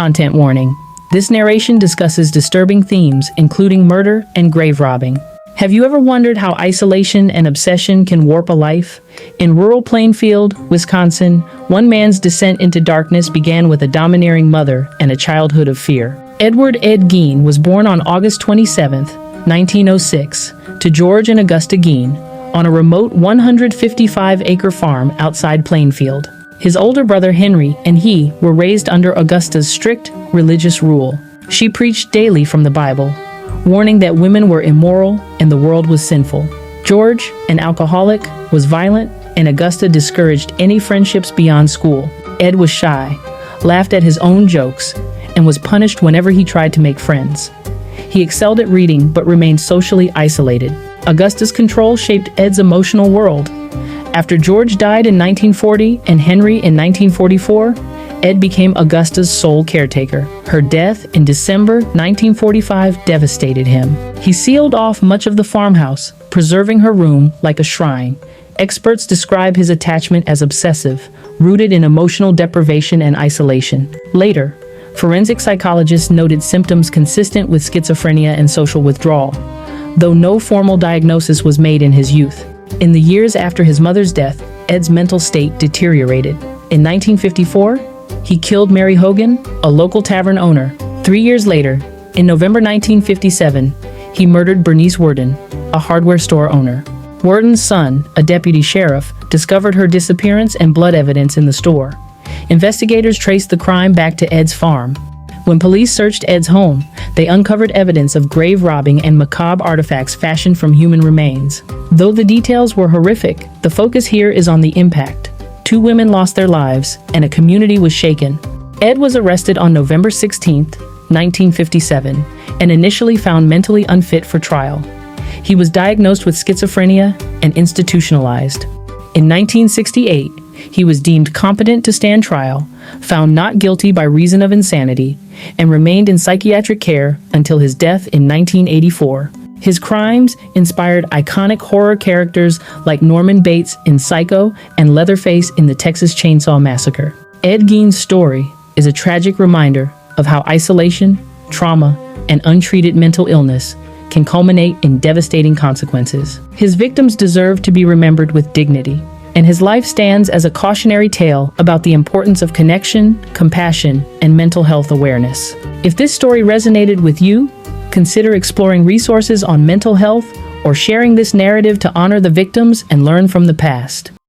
Content warning. This narration discusses disturbing themes, including murder and grave robbing. Have you ever wondered how isolation and obsession can warp a life? In rural Plainfield, Wisconsin, one man's descent into darkness began with a domineering mother and a childhood of fear. Edward Ed Gien was born on August 27, 1906, to George and Augusta Gien, on a remote 155-acre farm outside Plainfield. His older brother Henry and he were raised under Augusta's strict religious rule. She preached daily from the Bible, warning that women were immoral and the world was sinful. George, an alcoholic, was violent, and Augusta discouraged any friendships beyond school. Ed was shy, laughed at his own jokes, and was punished whenever he tried to make friends. He excelled at reading but remained socially isolated. Augusta's control shaped Ed's emotional world. After George died in 1940 and Henry in 1944, Ed became Augusta's sole caretaker. Her death in December 1945 devastated him. He sealed off much of the farmhouse, preserving her room like a shrine. Experts describe his attachment as obsessive, rooted in emotional deprivation and isolation. Later, forensic psychologists noted symptoms consistent with schizophrenia and social withdrawal, though no formal diagnosis was made in his youth. In the years after his mother's death, Ed's mental state deteriorated. In 1954, he killed Mary Hogan, a local tavern owner. 3 years later, in November 1957, he murdered Bernice Worden, a hardware store owner. Worden's son, a deputy sheriff, discovered her disappearance and blood evidence in the store. Investigators traced the crime back to Ed's farm. When police searched Ed's home, they uncovered evidence of grave robbing and macabre artifacts fashioned from human remains. Though the details were horrific, the focus here is on the impact. 2 women lost their lives, and a community was shaken. Ed was arrested on November 16, 1957, and initially found mentally unfit for trial. He was diagnosed with schizophrenia and institutionalized. In 1968, he was deemed competent to stand trial, found not guilty by reason of insanity, and remained in psychiatric care until his death in 1984. His crimes inspired iconic horror characters like Norman Bates in Psycho and Leatherface in the Texas Chainsaw Massacre. Ed Gein's story is a tragic reminder of how isolation, trauma, and untreated mental illness can culminate in devastating consequences. His victims deserve to be remembered with dignity, and his life stands as a cautionary tale about the importance of connection, compassion, and mental health awareness. If this story resonated with you, consider exploring resources on mental health or sharing this narrative to honor the victims and learn from the past.